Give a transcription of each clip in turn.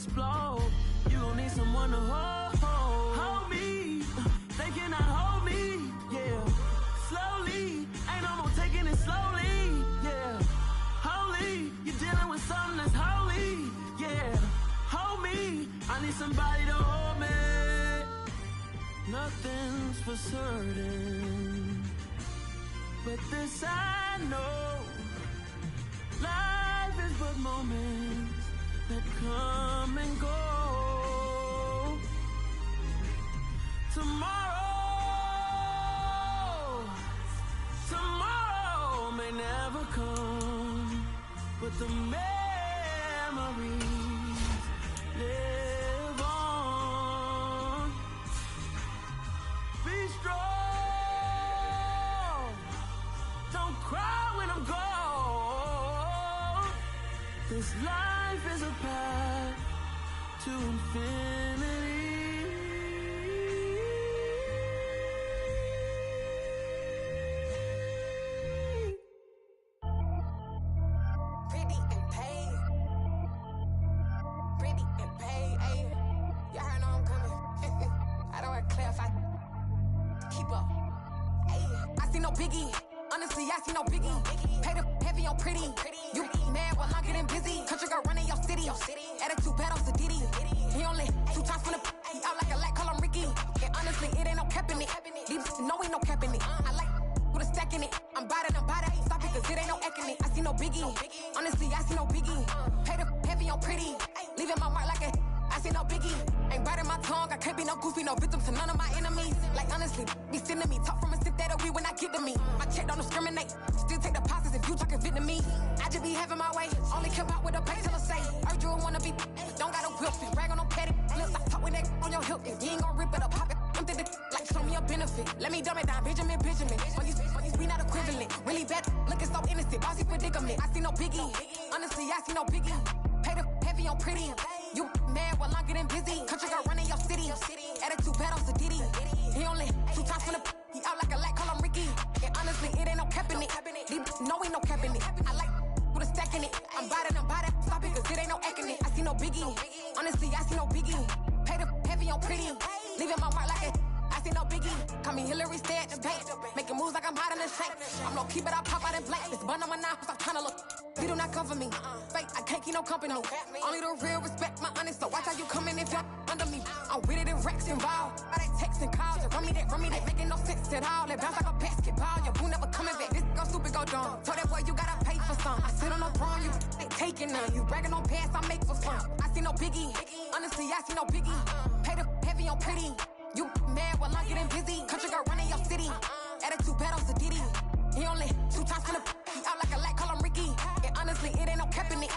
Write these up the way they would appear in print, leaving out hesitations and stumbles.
explode. You gon' need someone to hold me. They cannot hold me, yeah. Slowly, ain't no more taking it slowly, yeah. Holy, you're dealing with something that's holy, yeah. Hold me, I need somebody to hold me. Nothing's for certain, but this I know. Life is but moments that come and go. Tomorrow may never come, but the memories live on. Be strong, don't cry when I'm gone. This life is a path to infinity. Biggie, honestly, I see no biggie. Pay the heavy on pretty. You mad while I'm getting busy. Country girl running your city. Attitude bad off the Diddy. He only 2 times from the he out like a light, call him Ricky. And honestly, it ain't no cap in it. These no ain't no cap in it. I like with a stack in it. I'm bad. Stop it, cause it ain't no acting it. I see no biggie. Honestly, I see no biggie. Pay the heavy on pretty. Leaving my mark like a I see no biggie. Ain't biting my tongue. I can't be no goofy, no victim to none of my enemies. Like honestly, be sending me talk from a sit that we when I get to me. My check don't discriminate. Still take deposits if you talking Vietnamese. I just be having my way. Only come out with a pay till I say. Urge you wanna be. Don't got a whip. Brag on no petty. Look, I talk with that on your hip. If you ain't gon' rip it up, pop it. I'm thinking like show me a benefit. Let me dumb it down, Benjamin. For you, we not equivalent. Really bad, looking so innocent. Bossy predicament. I see no biggie. Honestly, I see no biggie. Pay the heavy on pretty. You mad while I'm getting busy. Country girl running your city. Attitude bad off the Diddy. He only 2 times from the he out like a light, call him Ricky. And honestly, it ain't no cap in it. No ain't no cap in it. I like with a stack in it. I'm bad. Stop it, cause it ain't no acting it. I see no biggie. Honestly, I see no biggie. Pay the heavy on pretty. Leaving my mark like a I see no biggie. Call me Hillary, stay at the bank. Making moves like I'm hot in the shank. I'm low key, but I pop out in blank. This bun on my knife, stop trying to look. He do not come for me. Fake, I can't keep no company. Only the real respect my honest. So watch how you coming if you're under me. I'm with it and Rex involved. By they text and calls. Run me that, making no sense at all. They bounce like a basketball. Your boo never coming back. This go stupid, go dumb. Told that boy you gotta pay for some. I sit on the throne, you they taking none. You bragging on past, I make for fun. I see no biggie. Honestly, I see no biggie. Pay the heavy on pretty. You mad while I'm getting busy. Country girl running your city. Attitude bad off the Diddy. He only 2 times from the he out like a light, call him Ricky. And honestly, it ain't no cap in it.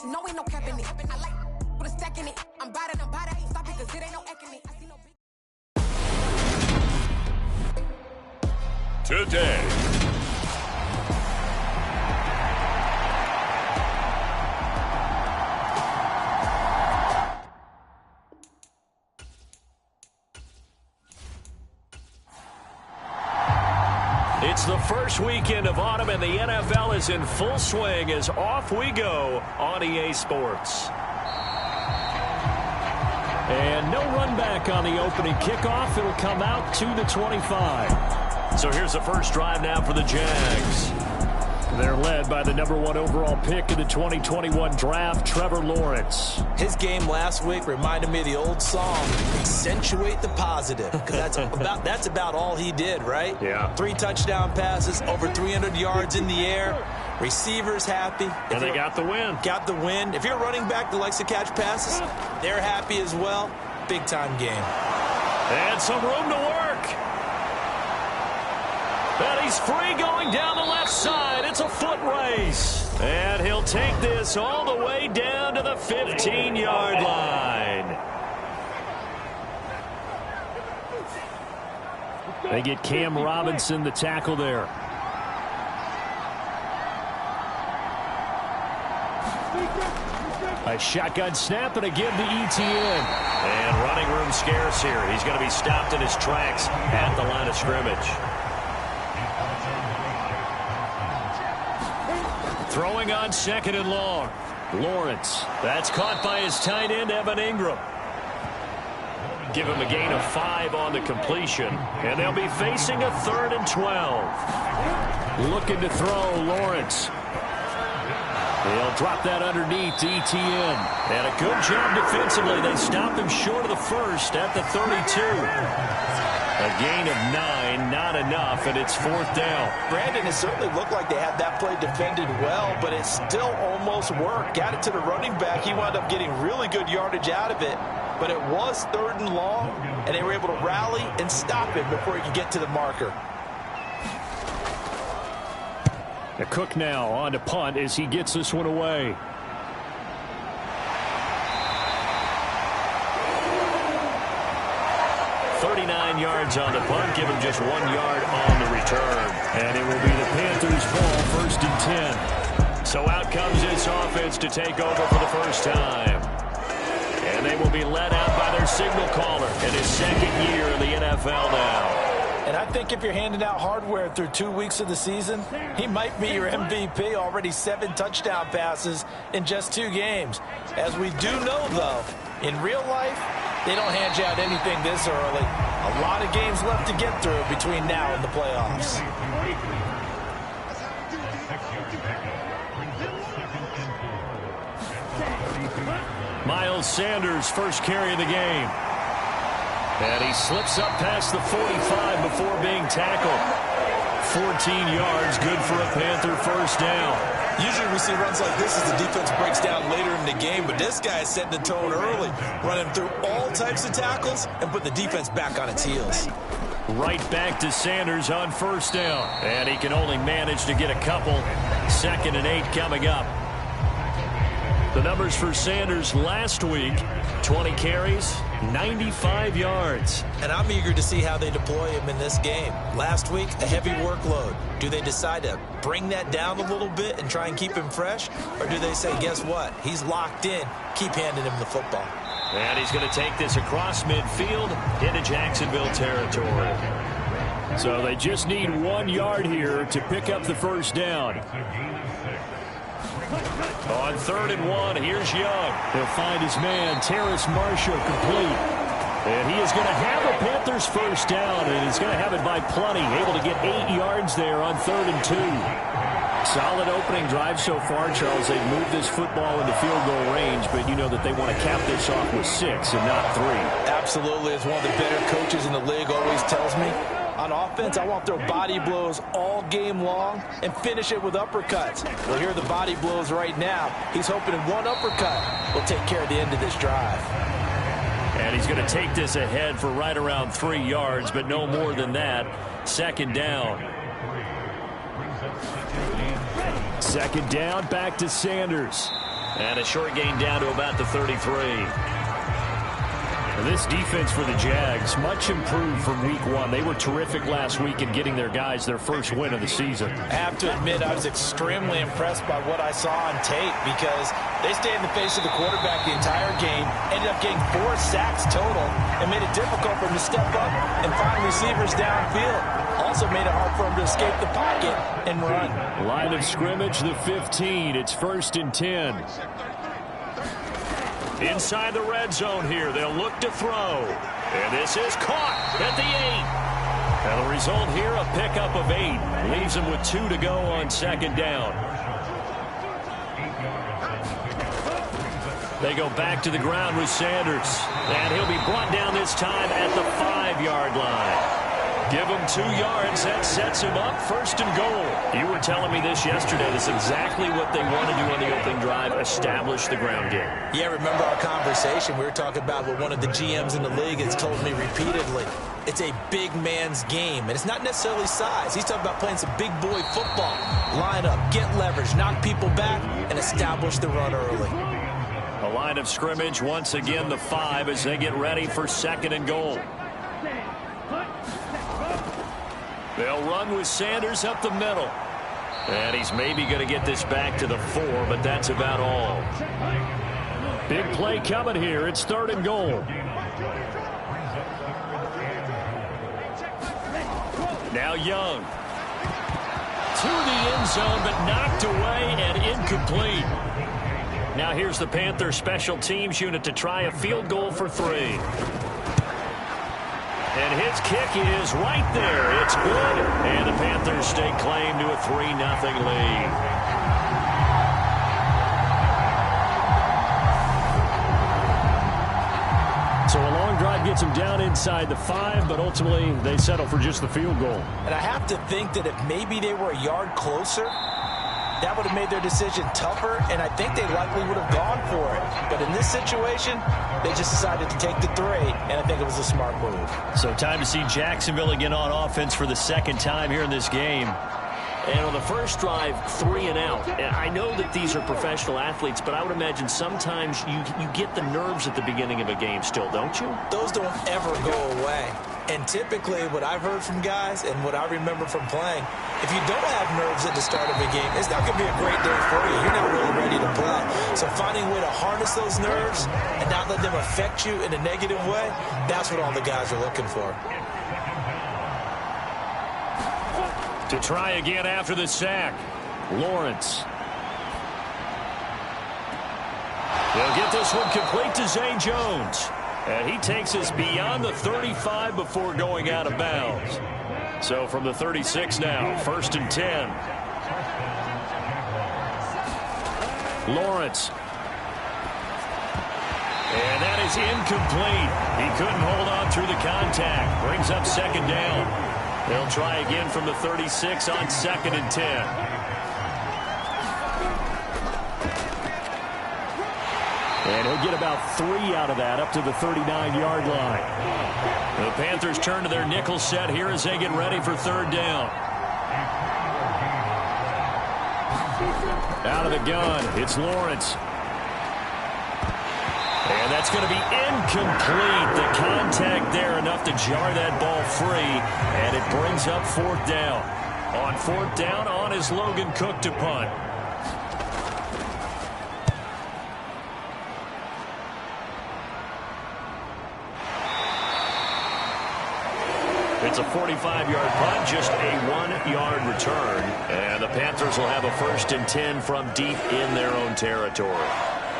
No ain't no cap in it. I like with a stack in it. I'm bad. Stop it, cause it ain't no acting it. I see no big. Today. It's the first weekend of autumn, and the NFL is in full swing as off we go on EA Sports. And no run back on the opening kickoff. It'll come out to the 25. So here's the first drive now for the Jags. They're led by the #1 overall pick in the 2021 draft, Trevor Lawrence. His game last week reminded me of the old song, accentuate the positive, because that's about all he did, right? Yeah. 3 touchdown passes, over 300 yards in the air. Receivers happy. And they got the win. Got the win. If you're a running back that likes to catch passes, they're happy as well. Big-time game. And some room to work. And he's free going down the left side. It's a foot race. And he'll take this all the way down to the 15-yard line. They get Cam Robinson, the tackle there. A shotgun snap and a give to ETN. And running room scarce here. He's going to be stopped in his tracks at the line of scrimmage. Throwing on 2nd and long. Lawrence. That's caught by his tight end, Evan Ingram. Give him a gain of 5 on the completion. And they'll be facing a 3rd and 12. Looking to throw, Lawrence. They'll drop that underneath to ETN. And a good job defensively. They stop him short of the first at the 32. A gain of 9, not enough, and it's 4th down. Brandon, it certainly looked like they had that play defended well, but it still almost worked. Got it to the running back. He wound up getting really good yardage out of it, but it was 3rd and long, and they were able to rally and stop it before he could get to the marker. The Cook now on to punt as he gets this one away. Yards on the punt, give him just 1 yard on the return. And it will be the Panthers' ball, 1st and 10. So out comes this offense to take over for the first time. And they will be led out by their signal caller in his 2nd year in the NFL now. And I think if you're handing out hardware through 2 weeks of the season, he might be your MVP. Already 7 touchdown passes in just 2 games. As we do know, though, in real life, they don't hand you out anything this early. A lot of games left to get through between now and the playoffs. Miles Sanders, first carry of the game. And he slips up past the 45 before being tackled. 14 yards, good for a Panther first down. Usually we see runs like this as the defense breaks down later in the game, but this guy is setting the tone early, running through all types of tackles and put the defense back on its heels. Right back to Sanders on first down, and he can only manage to get a couple. 2nd and 8 coming up. The numbers for Sanders last week, 20 carries, 95 yards. And I'm eager to see how they deploy him in this game. Last week, a heavy workload. Do they decide to bring that down a little bit and try and keep him fresh? Or do they say, guess what? He's locked in. Keep handing him the football. And he's going to take this across midfield into Jacksonville territory. So they just need 1 yard here to pick up the first down. On 3rd and 1, here's Young. He'll find his man, Terrace Marshall, complete. And he is going to have a Panthers first down, and he's going to have it by plenty. Able to get 8 yards there on 3rd and 2. Solid opening drive so far, Charles. They've moved this football into field goal range, but you know that they want to cap this off with 6 and not 3. Absolutely. As one of the better coaches in the league always tells me, on offense, I want to throw body blows all game long and finish it with uppercuts. Well, here are the body blows right now. He's hoping in one uppercut will take care of the end of this drive. And he's going to take this ahead for right around 3 yards, but no more than that. 2nd down. 2nd down, back to Sanders. And a short gain down to about the 33. This defense for the Jags, much improved from week 1. They were terrific last week in getting their guys their first win of the season. I have to admit, I was extremely impressed by what I saw on tape because they stayed in the face of the quarterback the entire game, ended up getting 4 sacks total, and made it difficult for him to step up and find receivers downfield. Also made it hard for him to escape the pocket and run. Line of scrimmage, the 15. It's 1st and 10. Inside the red zone here, they'll look to throw. And this is caught at the 8. And the result here, a pickup of 8. Leaves them with 2 to go on 2nd down. They go back to the ground with Sanders. And he'll be brought down this time at the 5-yard line. Give him 2 yards. That sets him up 1st and goal. You were telling me this yesterday. This is exactly what they want to do on the opening drive, establish the ground game. Yeah, remember our conversation. We were talking about what one of the GMs in the league has told me repeatedly. It's a big man's game, and it's not necessarily size. He's talking about playing some big boy football. Line up, get leverage, knock people back, and establish the run early. A line of scrimmage, once again the 5 as they get ready for 2nd and goal. They'll run with Sanders up the middle. And he's maybe going to get this back to the 4, but that's about all. Big play coming here. It's 3rd and goal. Now Young. To the end zone, but knocked away and incomplete. Now here's the Panthers special teams unit to try a field goal for 3. And his kick is right there. It's good. And the Panthers stake claim to a 3-0 lead. So a long drive gets them down inside the 5, but ultimately they settle for just the field goal. And I have to think that if maybe they were a yard closer, that would have made their decision tougher, and I think they likely would have gone for it. But in this situation, they just decided to take the 3, and I think it was a smart move. So time to see Jacksonville again on offense for the second time here in this game. And on the first drive, 3 and out. And I know that these are professional athletes, but I would imagine sometimes you get the nerves at the beginning of a game still, don't you? Those don't ever go away. And typically what I've heard from guys and what I remember from playing, if you don't have nerves at the start of a game, it's not going to be a great day for you. You're not really ready to play. So finding a way to harness those nerves and not let them affect you in a negative way, that's what all the guys are looking for. To try again after the sack, Lawrence. They'll get this one complete to Zay Jones. And he takes us beyond the 35 before going out of bounds. So from the 36 now, 1st and 10. Lawrence. And that is incomplete. He couldn't hold on through the contact. Brings up 2nd down. They'll try again from the 36 on 2nd and 10. And he'll get about 3 out of that up to the 39-yard line. The Panthers turn to their nickel set here as they get ready for 3rd down. Out of the gun, it's Lawrence. And that's going to be incomplete. The contact there enough to jar that ball free. And it brings up 4th down. On 4th down, on is Logan Cook to punt. It's a 45-yard punt, just a 1-yard return. And the Panthers will have a 1st and 10 from deep in their own territory.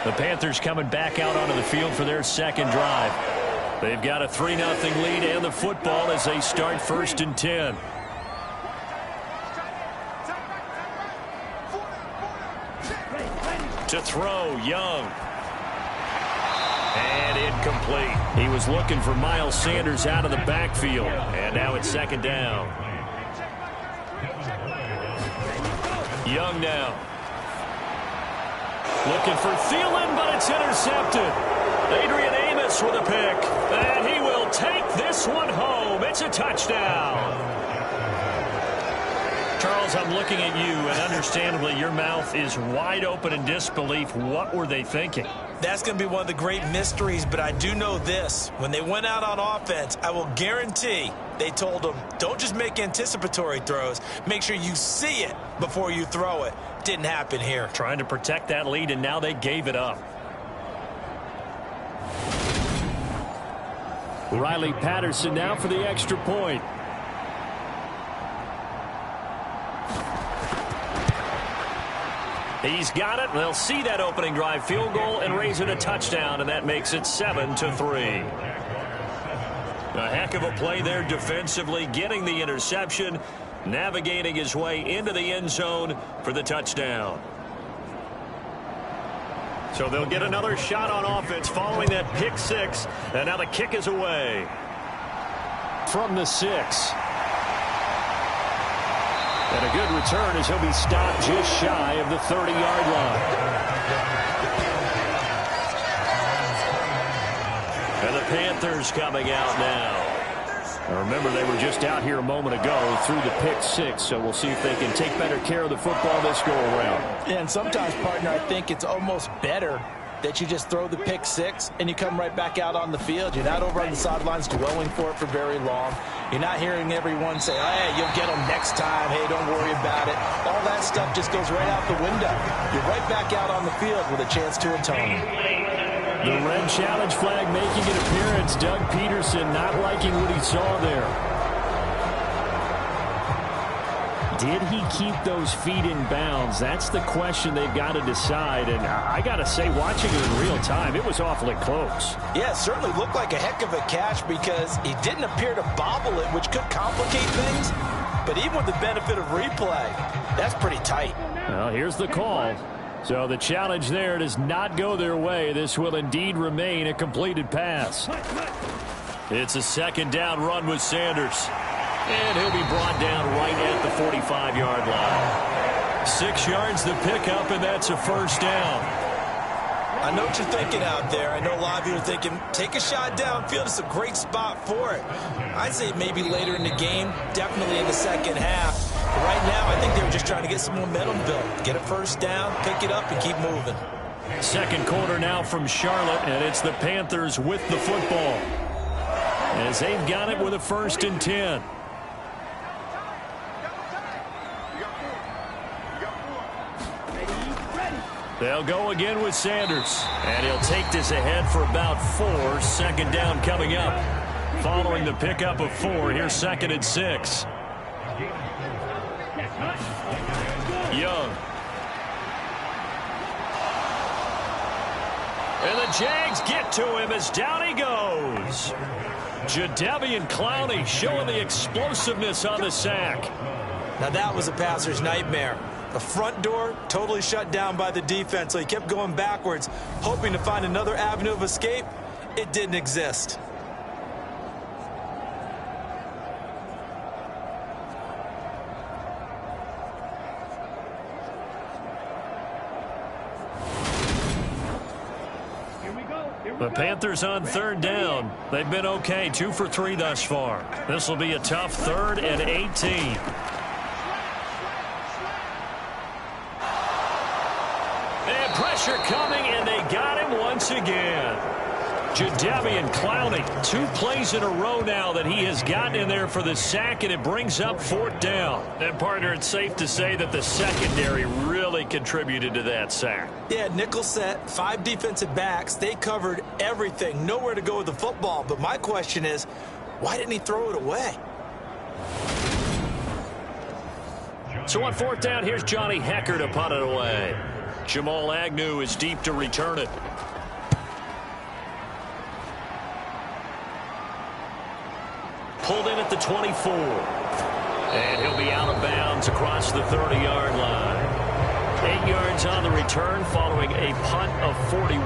The Panthers coming back out onto the field for their 2nd drive. They've got a 3-0 lead and the football as they start 1st and 10. To throw, Young. And incomplete. He was looking for Miles Sanders out of the backfield. And now it's 2nd down. Young now. Looking for Thielen, but it's intercepted. Adrian Amos with a pick. And he will take this one home. It's a touchdown. Charles, I'm looking at you, and understandably your mouth is wide open in disbelief. What were they thinking? That's going to be one of the great mysteries, but I do know this. When they went out on offense, I will guarantee they told them, don't just make anticipatory throws. Make sure you see it before you throw it. Didn't happen here. Trying to protect that lead, and now they gave it up. Riley Patterson now for the extra point. He's got it. They'll see that opening drive field goal and raise it a touchdown, and that makes it 7-3. A heck of a play there defensively, getting the interception, navigating his way into the end zone for the touchdown. So they'll get another shot on offense following that pick 6, and now the kick is away. From the 6. And a good return as he'll be stopped just shy of the 30-yard line. And the Panthers coming out now. Now remember, they were just out here a moment ago through the pick 6, so we'll see if they can take better care of the football this go-around. Yeah, and sometimes, partner, I think it's almost better that you just throw the pick 6 and you come right back out on the field. You're not over on the sidelines dwelling for it for very long. You're not hearing everyone say, hey, you'll get them next time. Hey, don't worry about it. All that stuff just goes right out the window. You're right back out on the field with a chance to atone. The red challenge flag making an appearance. Doug Peterson not liking what he saw there. did he keep those feet in bounds? That's the question they've got to decide. And I got to say, watching it in real time, it was awfully close. Yeah, it certainly looked like a heck of a catch because he didn't appear to bobble it, which could complicate things. But even with the benefit of replay, that's pretty tight. Well, here's the call. So the challenge there does not go their way. This will indeed remain a completed pass. It's a second down run with Sanders. And he'll be brought down right at the 45-yard line. 6 yards the pickup, and that's a first down. I know what you're thinking out there. I know a lot of you are thinking, take a shot downfield. It's a great spot for it. I'd say maybe later in the game, definitely in the second half. But right now, I think they were just trying to get some momentum built. Get a first down, pick it up, and keep moving. Second quarter now from Charlotte, and it's the Panthers with the football, as they've got it with a 1st and 10. They'll go again with Sanders, and he'll take this ahead for about 4. Second down coming up. Following the pickup of 4, here's 2nd and 6. Young. And the Jags get to him as down he goes. Jadeveon Clowney showing the explosiveness on the sack. Now that was a passer's nightmare. The front door totally shut down by the defense, so he kept going backwards, hoping to find another avenue of escape. It didn't exist. The Panthers on 3rd down. They've been okay, 2 for 3 thus far. This will be a tough 3rd and 18. And pressure coming, and they got him once again. Jadeveon Clowney, 2 plays in a row now that he has gotten in there for the sack, and it brings up 4th down. And, partner, it's safe to say that the secondary really contributed to that sack. Yeah, nickel set, 5 defensive backs. They covered everything, nowhere to go with the football. But my question is, why didn't he throw it away? So on 4th down, here's Johnny Hecker to punt it away. Jamal Agnew is deep to return it. Pulled in at the 24. And he'll be out of bounds across the 30-yard line. 8 yards on the return following a punt of 41.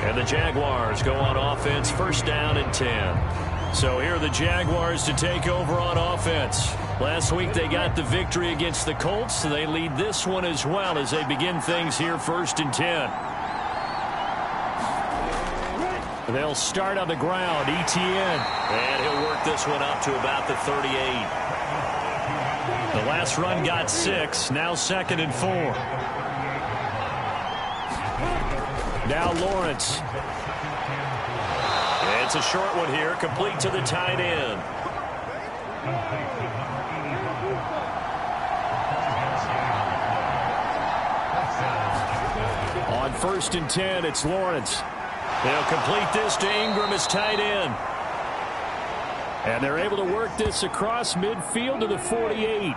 And the Jaguars go on offense, 1st down and 10. So here are the Jaguars to take over on offense. Last week they got the victory against the Colts, and they lead this one as well as they begin things here 1st and 10. They'll start on the ground. Etienne. And he'll work this one up to about the 38. The last run got 6. Now 2nd and 4. Now Lawrence. It's a short one here, complete to the tight end. On 1st and 10, it's Lawrence. They'll complete this to Ingram as tight end. And they're able to work this across midfield to the 48.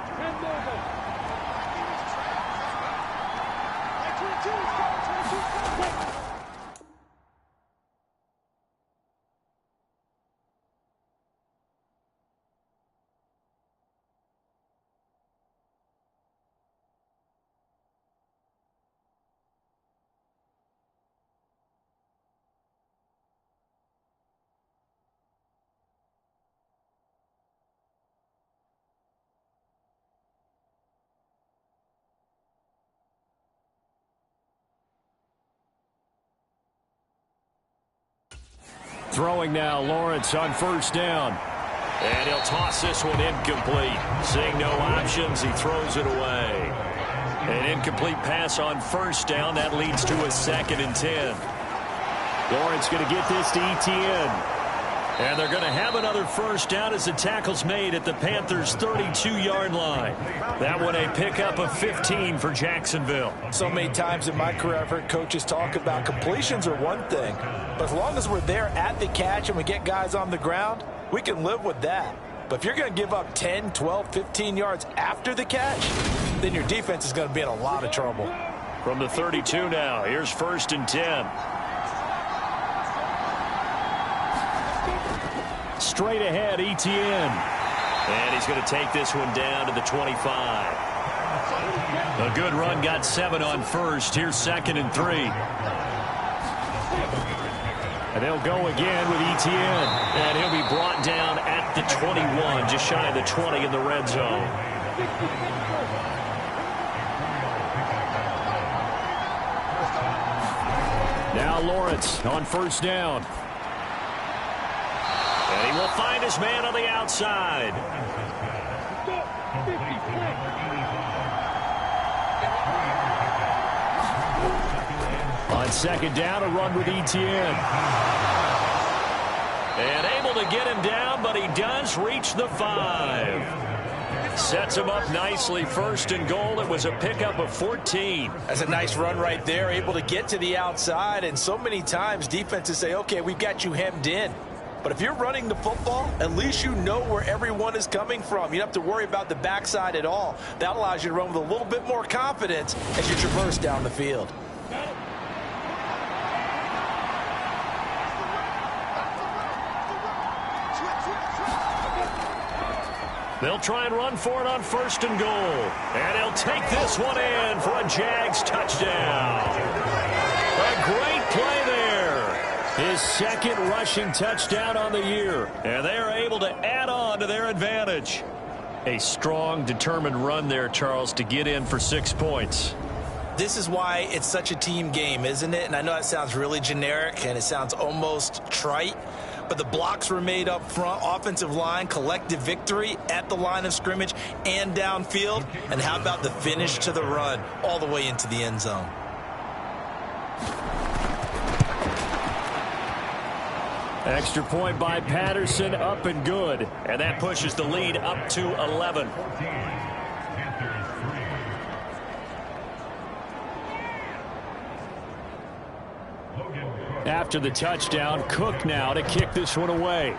Throwing now, Lawrence on 1st down. And he'll toss this one incomplete. Seeing no options, he throws it away. An incomplete pass on 1st down. That leads to a 2nd and 10. Lawrence going to get this to Etienne. And they're going to have another 1st down as the tackle's made at the Panthers' 32-yard line. That one a pickup of 15 for Jacksonville. So many times in my career I've heard coaches talk about completions are one thing, but as long as we're there at the catch and we get guys on the ground, we can live with that. But if you're going to give up 10, 12, 15 yards after the catch, then your defense is going to be in a lot of trouble. From the 32 now, here's 1st and 10. Straight ahead, Etienne. And he's going to take this one down to the 25. A good run, got 7 on 1st. Here's 2nd and 3. And they'll go again with Etienne. And he'll be brought down at the 21, just shy of the 20 in the red zone. Now Lawrence on 1st down. And he will find his man on the outside. On 2nd down, a run with Etienne. And able to get him down, but he does reach the 5. Sets him up nicely. 1st and goal. It was a pickup of 14. That's a nice run right there. Able to get to the outside. And so many times defenses say, okay, we've got you hemmed in. But if you're running the football, at least you know where everyone is coming from. You don't have to worry about the backside at all. That allows you to run with a little bit more confidence as you traverse down the field. They'll try and run for it on 1st and goal. And he'll take this one in for a Jags touchdown. A great play there. His 2nd rushing touchdown on the year. And they are able to add on to their advantage. A strong, determined run there, Charles, to get in for 6 points. This is why it's such a team game, isn't it? And I know that sounds really generic and it sounds almost trite. But the blocks were made up front, offensive line, collective victory at the line of scrimmage and downfield. And how about the finish to the run all the way into the end zone? Extra point by Patterson, up and good. And that pushes the lead up to 11. After the touchdown, Cook now to kick this one away.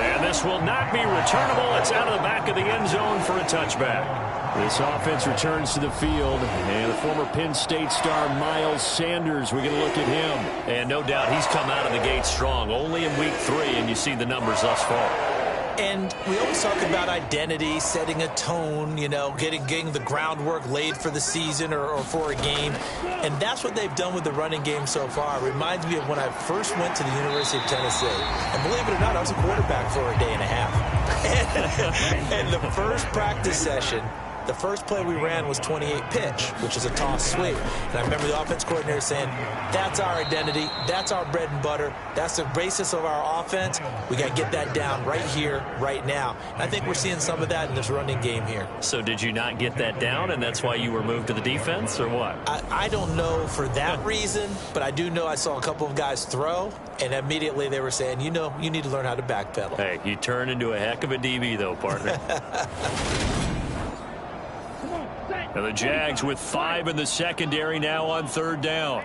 And this will not be returnable. It's out of the back of the end zone for a touchback. This offense returns to the field, and the former Penn State star Miles Sanders, we're going to look at him. And no doubt he's come out of the gate strong, only in week 3, and you see the numbers thus far. And we always talk about identity, setting a tone, you know, getting the groundwork laid for the season or for a game. And that's what they've done with the running game so far. It reminds me of when I first went to the University of Tennessee. And believe it or not, I was a quarterback for a day and a half. And the first practice session, the first play we ran was 28 pitch, which is a toss sweep. And I remember the offense coordinator saying, that's our identity, that's our bread and butter, that's the basis of our offense. We got to get that down right here, right now. And I think we're seeing some of that in this running game here. So did you not get that down, and that's why you were moved to the defense, or what? I don't know for that reason, but I do know I saw a couple of guys throw, and immediately they were saying, you know, you need to learn how to backpedal. Hey, you turn into a heck of a DB, though, partner. Now the Jags with 5 in the secondary now on 3rd down.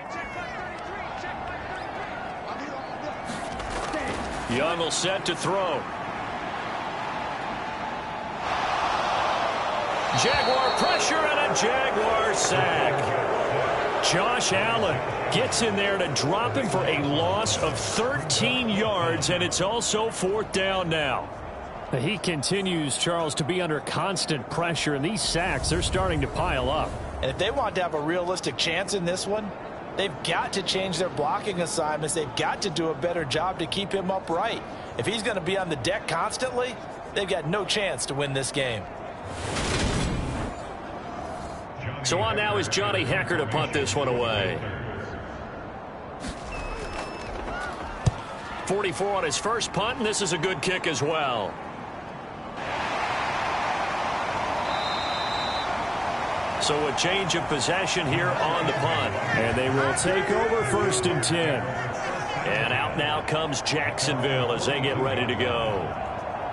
Young will set to throw. Jaguar pressure and a Jaguar sack. Josh Allen gets in there to drop him for a loss of 13 yards, and it's also 4th down now. He continues, Charles, to be under constant pressure, and these sacks, they're starting to pile up. And if they want to have a realistic chance in this one, they've got to change their blocking assignments. They've got to do a better job to keep him upright. If he's going to be on the deck constantly, they've got no chance to win this game. So on now is Johnny Hecker to punt this one away. 44 on his first punt, and this is a good kick as well. So a change of possession here on the punt. And they will take over 1st and 10. And out now comes Jacksonville as they get ready to go.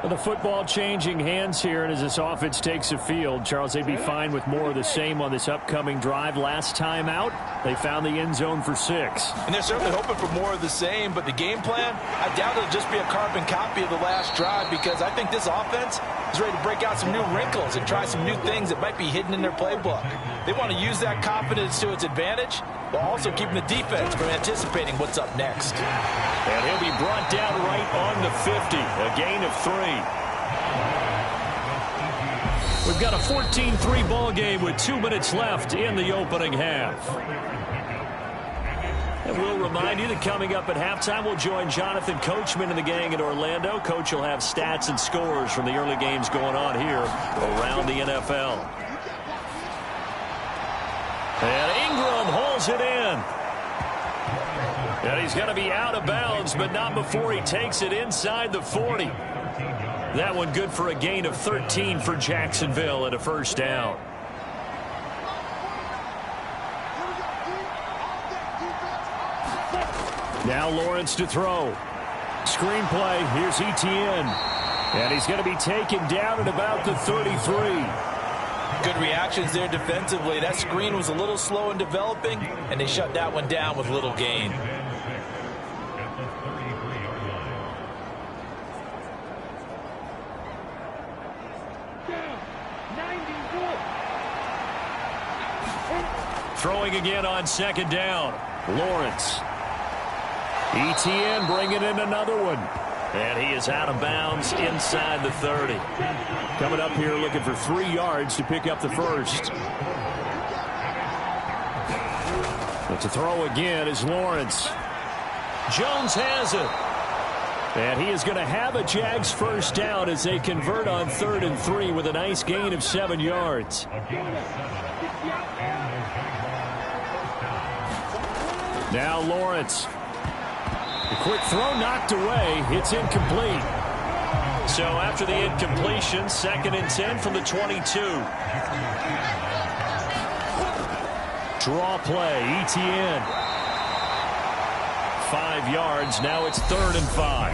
The football changing hands here, and as this offense takes the field, Charles, they'd be fine with more of the same on this upcoming drive. Last time out, they found the end zone for 6. And they're certainly hoping for more of the same, but the game plan, I doubt it'll just be a carbon copy of the last drive, because I think this offense is ready to break out some new wrinkles and try some new things that might be hidden in their playbook. They want to use that confidence to its advantage, while also keeping the defense from anticipating what's up next. And he'll be brought down right on the 50, a gain of 3. We've got a 14-3 ball game with 2 minutes left in the opening half. And we'll remind you that coming up at halftime, we'll join Jonathan Coachman and the gang in Orlando. Coach will have stats and scores from the early games going on here around the NFL. And Ingram hauls it in. And he's going to be out of bounds, but not before he takes it inside the 40. That one good for a gain of 13 for Jacksonville and a first down. Now Lawrence to throw. Screenplay, here's Etienne. And he's going to be taken down at about the 33. Good reactions there defensively. That screen was a little slow in developing, and they shut that one down with little gain. Throwing again on second down. Lawrence. Etienne bringing in another one. And he is out of bounds inside the 30. Coming up here looking for 3 yards to pick up the first. But to throw again is Lawrence. Jones has it. And he is going to have a Jags first down as they convert on 3rd and 3 with a nice gain of 7 yards. Now Lawrence. The quick throw knocked away. It's incomplete. So after the incompletion, 2nd and 10 from the 22. Draw play, Etienne. 5 yards. Now it's 3rd and 5.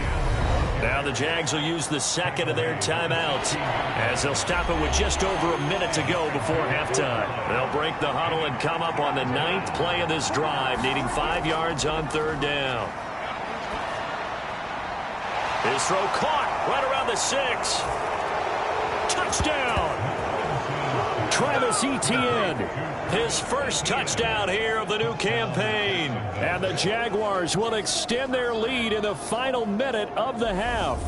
Now the Jags will use the second of their timeouts as they'll stop it with just over a minute to go before halftime. They'll break the huddle and come up on the 9th play of this drive, needing 5 yards on 3rd down. His throw caught right around the 6. Touchdown! Travis Etienne, his first touchdown here of the new campaign. And the Jaguars will extend their lead in the final minute of the half.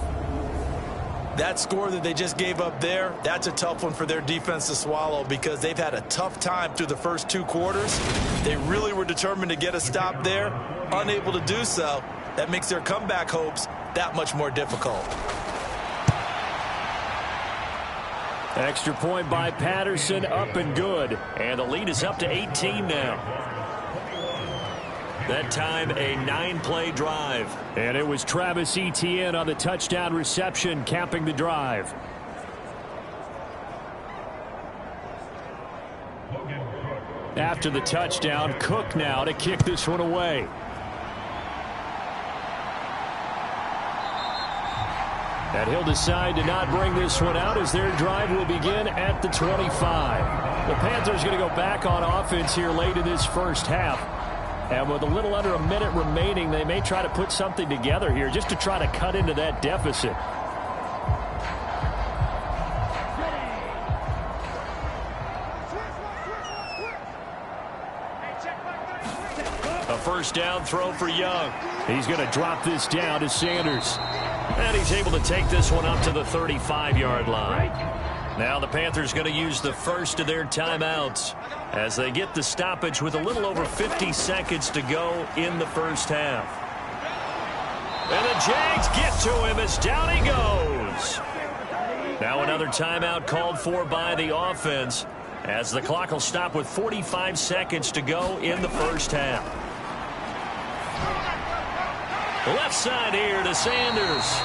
That score that they just gave up there, that's a tough one for their defense to swallow because they've had a tough time through the first 2 quarters. They really were determined to get a stop there, unable to do so. That makes their comeback hopes that much more difficult. Extra point by Patterson, up and good. And the lead is up to 18 now. That time a 9-play drive. And it was Travis Etienne on the touchdown reception capping the drive. After the touchdown, Cook now to kick this one away. And he'll decide to not bring this one out as their drive will begin at the 25. The Panthers going to go back on offense here late in this first half. And with a little under a minute remaining, they may try to put something together here just to try to cut into that deficit. A first down throw for Young. He's going to drop this down to Sanders. And he's able to take this one up to the 35-yard line. Now the Panthers going to use the first of their timeouts as they get the stoppage with a little over 50 seconds to go in the first half. And the Jags get to him as down he goes. Now another timeout called for by the offense as the clock will stop with 45 seconds to go in the first half. Left side here to Sanders.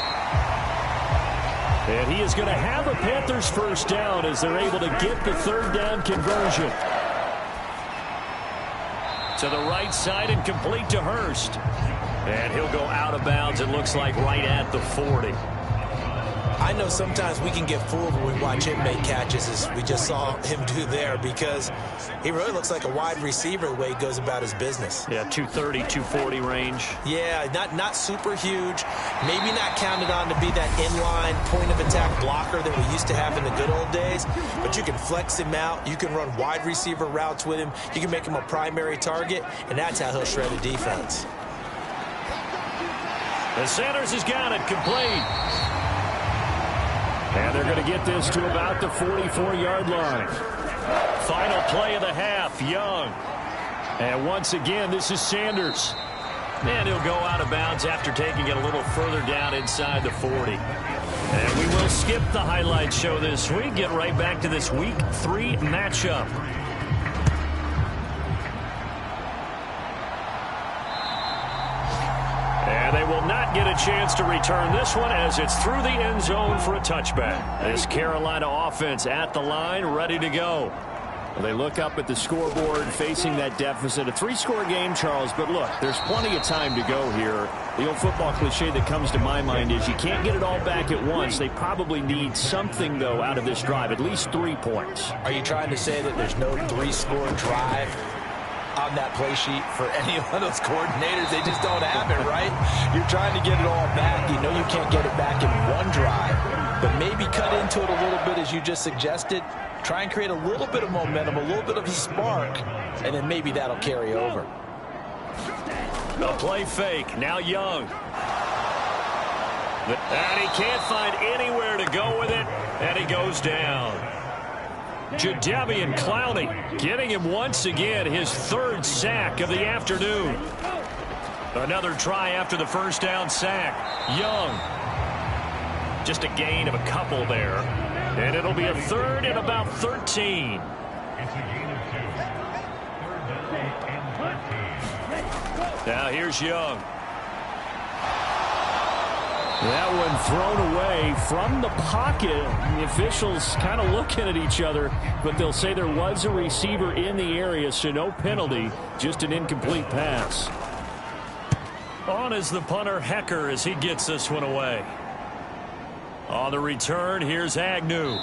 And he is going to have a Panthers first down as they're able to get the 3rd down conversion. To the right side and complete to Hurst. And he'll go out of bounds, it looks like, right at the 40. I know sometimes we can get fooled when we watch him make catches, as we just saw him do there, because he really looks like a wide receiver the way he goes about his business. Yeah, 230, 240 range. Yeah, not super huge. Maybe not counted on to be that inline point-of-attack blocker that we used to have in the good old days, but you can flex him out. You can run wide receiver routes with him. You can make him a primary target, and that's how he'll shred a defense. And Sanders has got it complete. And they're going to get this to about the 44-yard line. Final play of the half, Young. And once again, this is Sanders. And he'll go out of bounds after taking it a little further down inside the 40. And we will skip the highlight show this week. Get right back to this Week 3 matchup. And they will not get a chance to return this one as it's through the end zone for a touchback. This Carolina offense at the line, ready to go. Well, they look up at the scoreboard facing that deficit. A 3-score game, Charles, but look, there's plenty of time to go here. The old football cliche that comes to my mind is you can't get it all back at once. They probably need something, though, out of this drive, at least 3 points. Are you trying to say that there's no 3-score drive on that play sheet for any of those coordinators? They just don't have it, right? You're trying to get it all back. You know you can't get it back in one drive, but maybe cut into it a little bit as you just suggested. Try and create a little bit of momentum, a little bit of a spark, and then maybe that'll carry over. A play fake. Now Young. And he can't find anywhere to go with it, and he goes down. Jadeveon Clowney getting him once again his 3rd sack of the afternoon. Another try after the first down sack. Young. Just a gain of a couple there. And it'll be a 3rd and about 13. Now here's Young. That one thrown away from the pocket. The officials kind of looking at each other, but they'll say there was a receiver in the area, so no penalty, just an incomplete pass. On is the punter, Hecker, as he gets this one away. On the return, here's Agnew.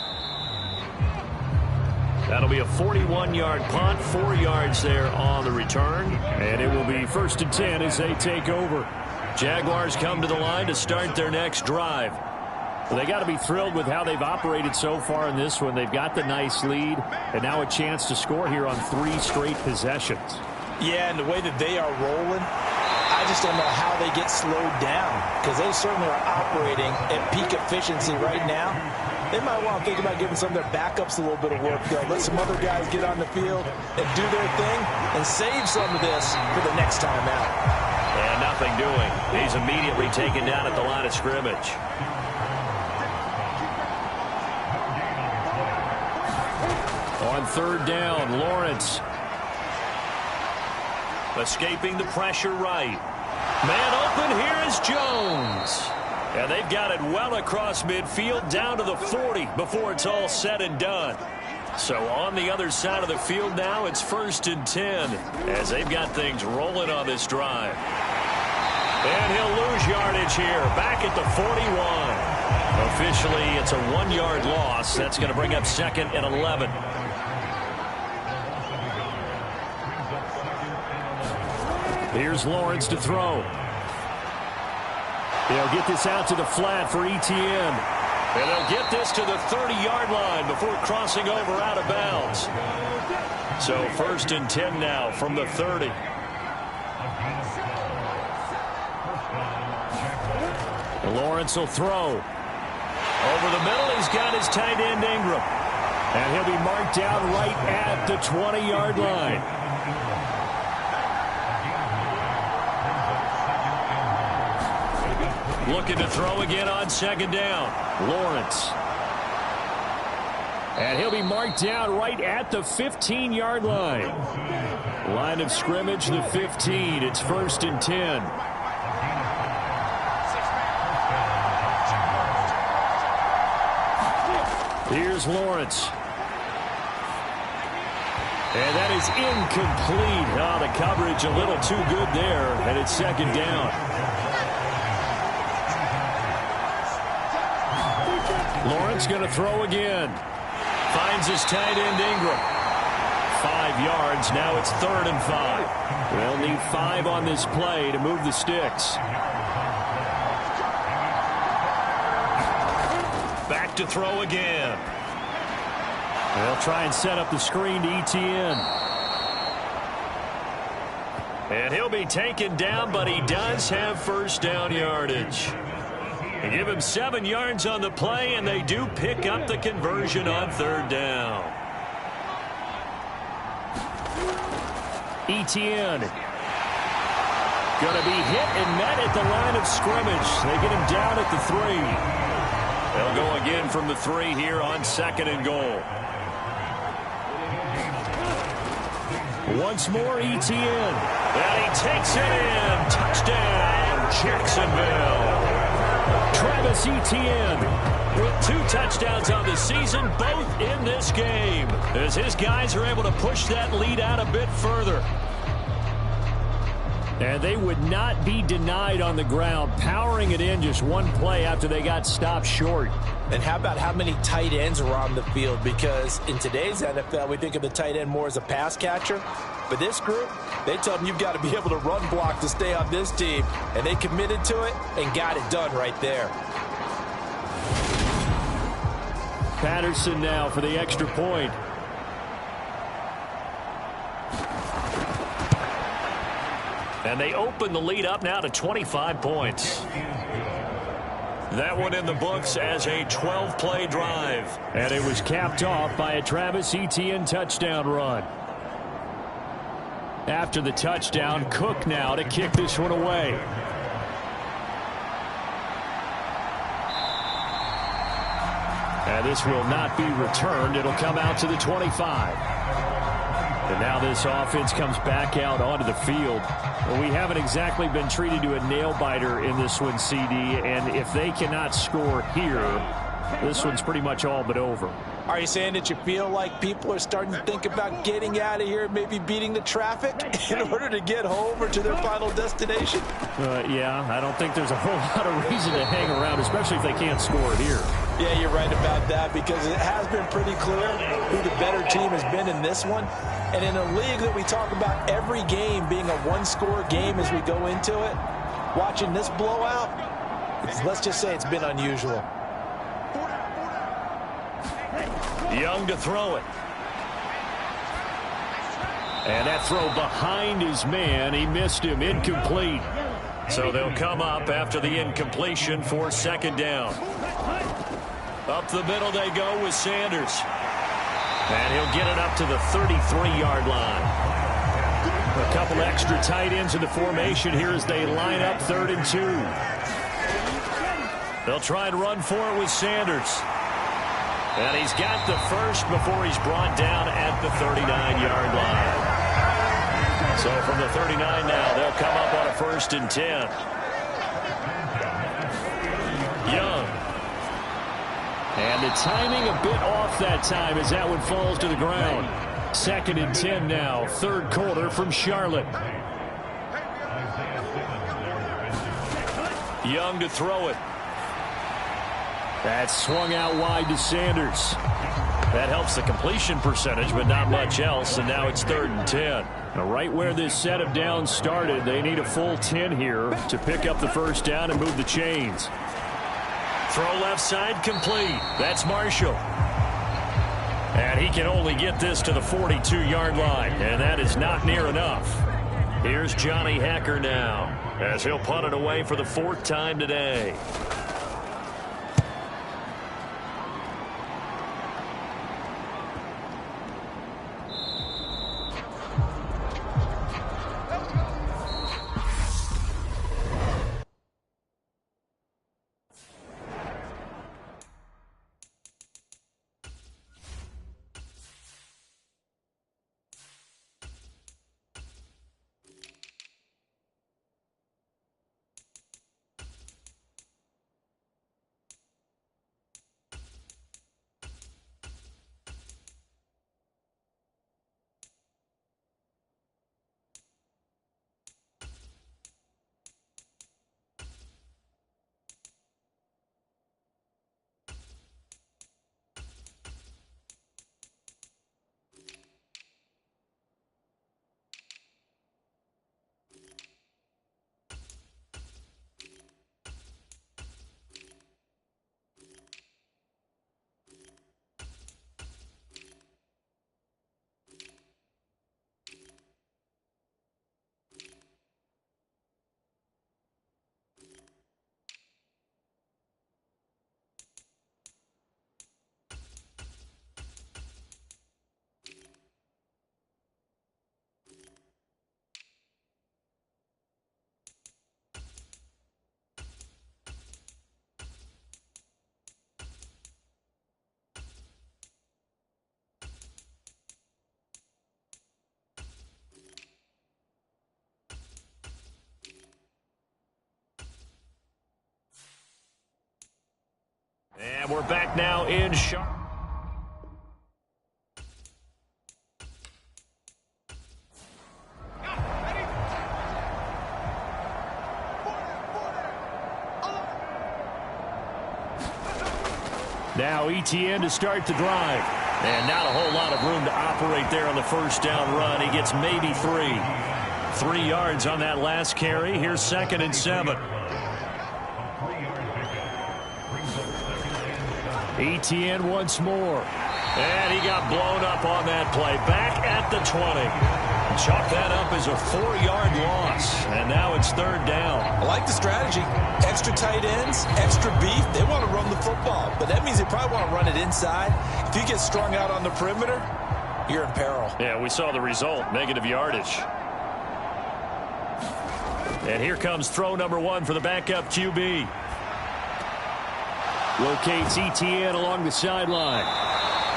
That'll be a 41-yard punt, 4 yards there on the return, and it will be 1st and 10 as they take over. Jaguars come to the line to start their next drive. Well, they got to be thrilled with how they've operated so far in this one. They've got the nice lead, and now a chance to score here on 3 straight possessions. Yeah, and the way that they are rolling, I just don't know how they get slowed down, because they certainly are operating at peak efficiency right now. They might want to think about giving some of their backups a little bit of work, though. Let some other guys get on the field and do their thing and save some of this for the next time out. And nothing doing. He's immediately taken down at the line of scrimmage. On 3rd down, Lawrence. Escaping the pressure right. Man open, here is Jones. And they've got it well across midfield down to the 40 before it's all said and done. So on the other side of the field now, it's 1st and 10 as they've got things rolling on this drive. And he'll lose yardage here, back at the 41. Officially, it's a 1-yard loss. That's going to bring up 2nd and 11. Here's Lawrence to throw. They'll get this out to the flat for Etienne. And they'll get this to the 30-yard line before crossing over out of bounds. So 1st and 10 now from the 30. Lawrence will throw. Over the middle, he's got his tight end Ingram. And he'll be marked down right at the 20-yard line. Looking to throw again on 2nd down. Lawrence. And he'll be marked down right at the 15-yard line. Line of scrimmage, the 15. It's 1st and 10. Here's Lawrence. And that is incomplete. Oh, the coverage a little too good there, and it's 2nd down. Lawrence going to throw again. Finds his tight end Ingram. 5 yards. Now it's 3rd and 5. They'll need 5 on this play to move the sticks. Back to throw again. They'll try and set up the screen to ETN. And he'll be taken down, but he does have first down yardage. They give him 7 yards on the play, and they do pick up the conversion on 3rd down. ETN going to be hit and met at the line of scrimmage. They get him down at the 3. They'll go again from the 3 here on 2nd and goal. Once more, ETN. And he takes it in. Touchdown, Jacksonville. Travis Etienne with 2 touchdowns on the season, both in this game, as his guys are able to push that lead out a bit further. And they would not be denied on the ground, powering it in just one play after they got stopped short. And how about how many tight ends are on the field? Because in today's NFL, we think of the tight end more as a pass catcher. But this group, they tell them you've got to be able to run block to stay on this team. And they committed to it and got it done right there. Patterson now for the extra point. And they open the lead up now to 25 points. That one in the books as a 12-play drive. And it was capped off by a Travis Etienne touchdown run. After the touchdown, Cook now to kick this one away. And this will not be returned. It'll come out to the 25. And now this offense comes back out onto the field. Well, we haven't exactly been treated to a nail-biter in this one, CD. And if they cannot score here, this one's pretty much all but over. Are you saying that you feel like people are starting to think about getting out of here, maybe beating the traffic in order to get home or to their final destination? Yeah, I don't think there's a whole lot of reason to hang around, especially if they can't score here. Yeah, you're right about that, because it has been pretty clear who the better team has been in this one. And in a league that we talk about every game being a one-score game as we go into it, watching this blowout, let's just say it's been unusual. Young to throw it. And that throw behind his man. He missed him. Incomplete. So they'll come up after the incompletion for 2nd down. Up the middle they go with Sanders. And he'll get it up to the 33-yard line. A couple extra tight ends in the formation here as they line up 3rd and 2. They'll try and run for it with Sanders. And he's got the first before he's brought down at the 39-yard line. So from the 39 now, they'll come up on a 1st and 10. Young. And the timing a bit off that time as that one falls to the ground. 2nd and 10 now, 3rd quarter from Charlotte. Young to throw it. That swung out wide to Sanders. That helps the completion percentage, but not much else, and now it's 3rd and 10. Now, right where this set of downs started, they need a full 10 here to pick up the first down and move the chains. Throw left side complete. That's Marshall. And he can only get this to the 42-yard line, and that is not near enough. Here's Johnny Hacker now, as he'll punt it away for the 4th time today. And we're back now in Charlotte. Now ETN to start the drive. And not a whole lot of room to operate there on the first down run. He gets maybe 3 yards on that last carry. Here's 2nd and 7. ETN once more. And he got blown up on that play. Back at the 20. Chalk that up as a 4-yard loss. And now it's 3rd down. I like the strategy. Extra tight ends, extra beef. They want to run the football. But that means they probably want to run it inside. If you get strung out on the perimeter, you're in peril. Yeah, we saw the result. Negative yardage. And here comes throw number 1 for the backup QB. Locates ETN along the sideline.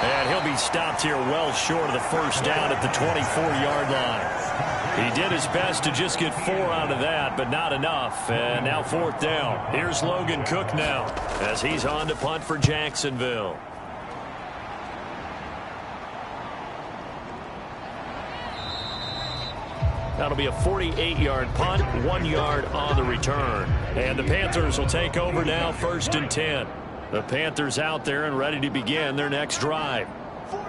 And he'll be stopped here well short of the first down at the 24-yard line. He did his best to just get 4 out of that, but not enough. And now 4th down. Here's Logan Cook now as he's on to punt for Jacksonville. That'll be a 48-yard punt, 1 yard on the return. And the Panthers will take over now, 1st and 10. The Panthers out there and ready to begin their next drive.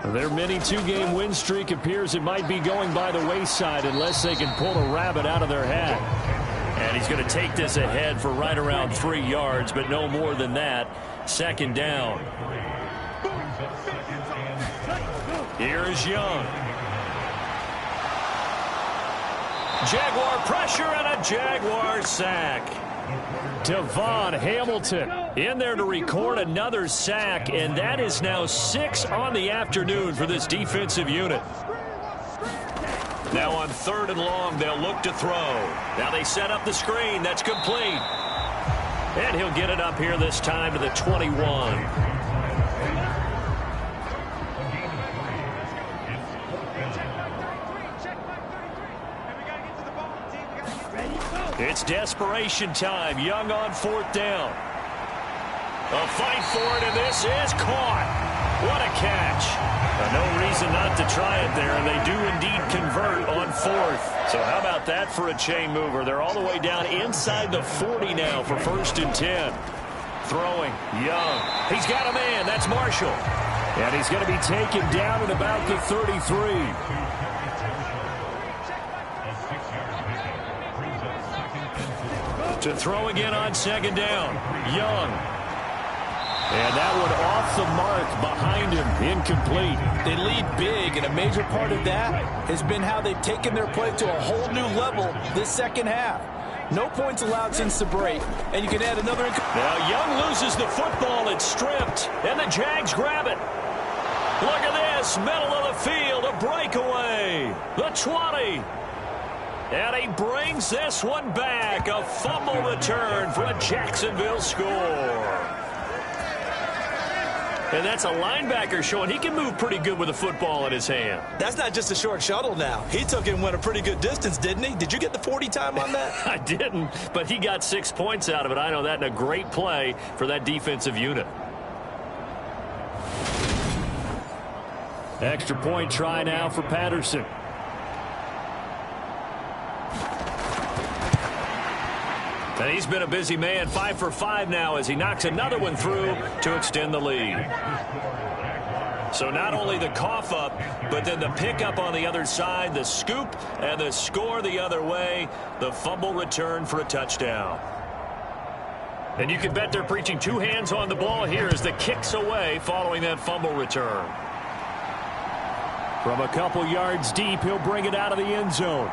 Their mini 2-game win streak appears it might be going by the wayside unless they can pull a rabbit out of their hat. And he's going to take this ahead for right around 3 yards, but no more than that. 2nd down. Here is Young. Jaguar pressure and a Jaguar sack. Devon Hamilton in there to record another sack, and that is now 6 on the afternoon for this defensive unit. Now on 3rd and long, they'll look to throw. Now they set up the screen. That's complete. And he'll get it up here this time to the 21. It's desperation time. Young on 4th down. A fight for it, and this is caught. What a catch. No reason not to try it there, and they do indeed convert on 4th. So how about that for a chain mover? They're all the way down inside the 40 now for 1st and 10. Throwing, Young. He's got a man. That's Marshall. And he's going to be taken down at about the 33. To throw again on 2nd down. Young. And that one off the mark behind him. Incomplete. They lead big, and a major part of that has been how they've taken their play to a whole new level this second half. No points allowed since the break, and you can add another. Now Young loses the football. It's stripped, and the Jags grab it. Look at this. Middle of the field. A breakaway. The 20. And he brings this one back. A fumble return for a Jacksonville score. And that's a linebacker showing he can move pretty good with a football in his hand. That's not just a short shuttle now. He took it and went a pretty good distance, didn't he? Did you get the 40 time on that? I didn't, but he got 6 points out of it. I know that, and a great play for that defensive unit. Extra point try now for Patterson. And he's been a busy man, 5 for 5 now as he knocks another one through to extend the lead. So not only the cough up, but then the pickup on the other side, the scoop, and the score the other way, the fumble return for a touchdown. And you can bet they're preaching 2 hands on the ball here as the kick's away following that fumble return. From a couple yards deep, he'll bring it out of the end zone.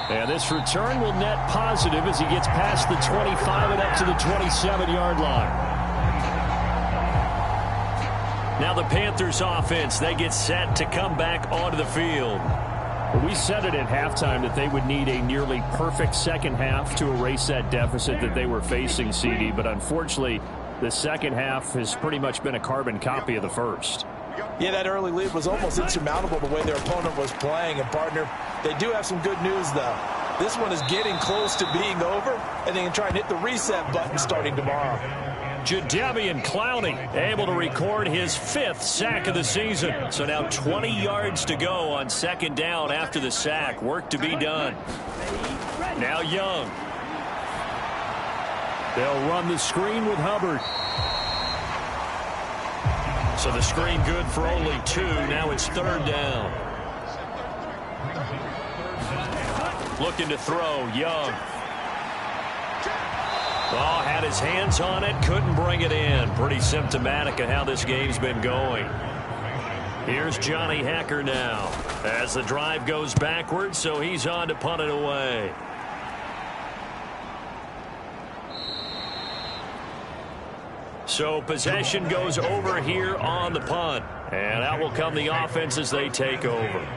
And this return will net positive as he gets past the 25 and up to the 27-yard line. Now the Panthers offense, they get set to come back onto the field. We said it at halftime that they would need a nearly perfect second half to erase that deficit that they were facing, CD. But unfortunately, the second half has pretty much been a carbon copy of the first. Yeah, that early lead was almost insurmountable the way their opponent was playing. And, partner, they do have some good news, though. This one is getting close to being over, and they can try and hit the reset button starting tomorrow. Jadeveon Clowney able to record his 5th sack of the season. So now 20 yards to go on second down after the sack. Work to be done. Now Young. They'll run the screen with Hubbard. So the screen good for only 2. Now it's third down. Looking to throw, Young. Oh, had his hands on it, couldn't bring it in. Pretty symptomatic of how this game's been going. Here's Johnny Hekker now as the drive goes backwards, so he's on to punt it away. So possession goes over here on the punt. And out will come the offense as they take over.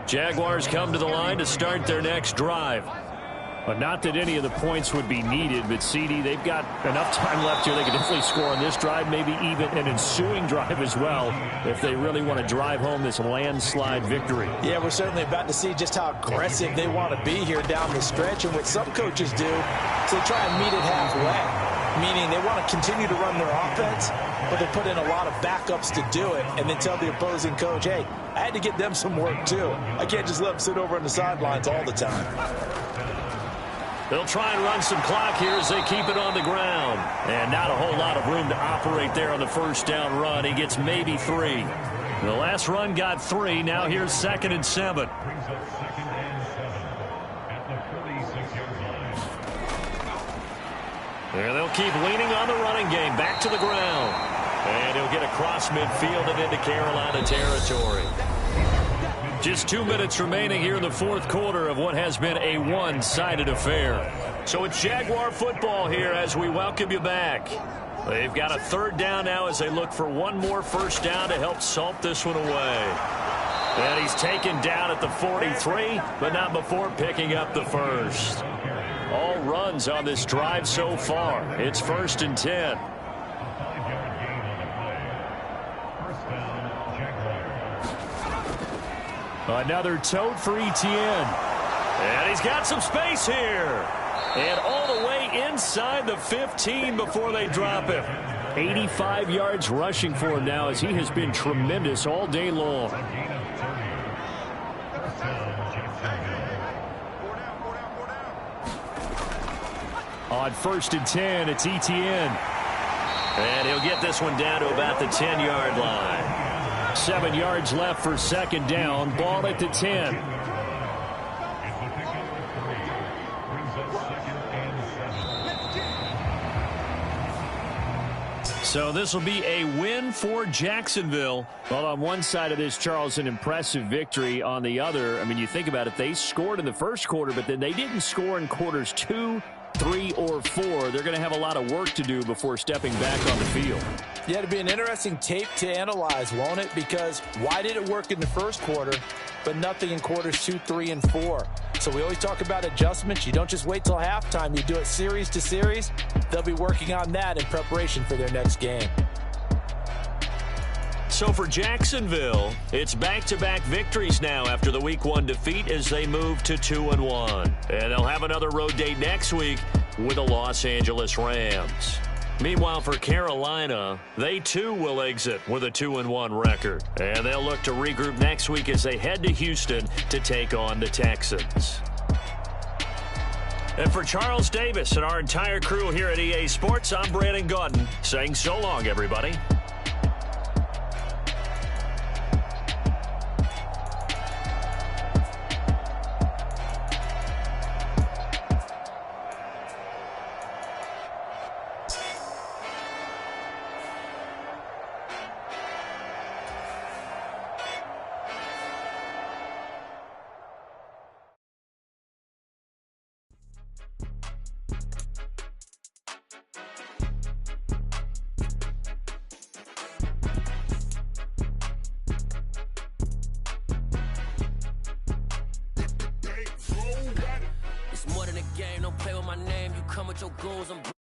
Jaguars come to the line to start their next drive. But not that any of the points would be needed, but CD, they've got enough time left here. They could definitely score on this drive, maybe even an ensuing drive as well, if they really want to drive home this landslide victory. Yeah, we're certainly about to see just how aggressive they want to be here down the stretch. And what some coaches do is they try and meet it halfway, meaning they want to continue to run their offense, but they put in a lot of backups to do it, and then tell the opposing coach, hey, I had to get them some work too. I can't just let them sit over on the sidelines all the time. They'll try and run some clock here as they keep it on the ground. And not a whole lot of room to operate there on the first down run. He gets maybe 3. The last run got 3. Now here's 2nd and 7. There they'll keep leaning on the running game. Back to the ground. And he'll get across midfield and into Carolina territory. Just 2 minutes remaining here in the fourth quarter of what has been a one-sided affair. So it's Jaguar football here as we welcome you back. They've got a third down now as they look for one more first down to help salt this one away. And he's taken down at the 43, but not before picking up the first. All runs on this drive so far. It's 1st and 10. Another tote for Etienne. And he's got some space here. And all the way inside the 15 before they drop him. 85 yards rushing for him now as he has been tremendous all day long. On 1st and 10, it's Etienne. And he'll get this one down to about the 10-yard line. 7 yards left for second down. Ball at the 10. So this will be a win for Jacksonville. Well, on one side of this, Charles, an impressive victory. On the other, I mean, you think about it, they scored in the first quarter, but then they didn't score in quarters 2, 3, or 4. They're going to have a lot of work to do before stepping back on the field. Yeah, it'll be an interesting tape to analyze, won't it? Because why did it work in the first quarter, but nothing in quarters 2, 3, and 4? So we always talk about adjustments. You don't just wait till halftime. You do it series to series. They'll be working on that in preparation for their next game. So for Jacksonville, it's back-to-back victories now after the Week 1 defeat as they move to 2-1. And they'll have another road date next week with the Los Angeles Rams. Meanwhile, for Carolina, they too will exit with a 2-1 record. And they'll look to regroup next week as they head to Houston to take on the Texans. And for Charles Davis and our entire crew here at EA Sports, I'm Brandon Gaudin saying so long, everybody. More than a game, don't play with my name. You come with your goons, I'm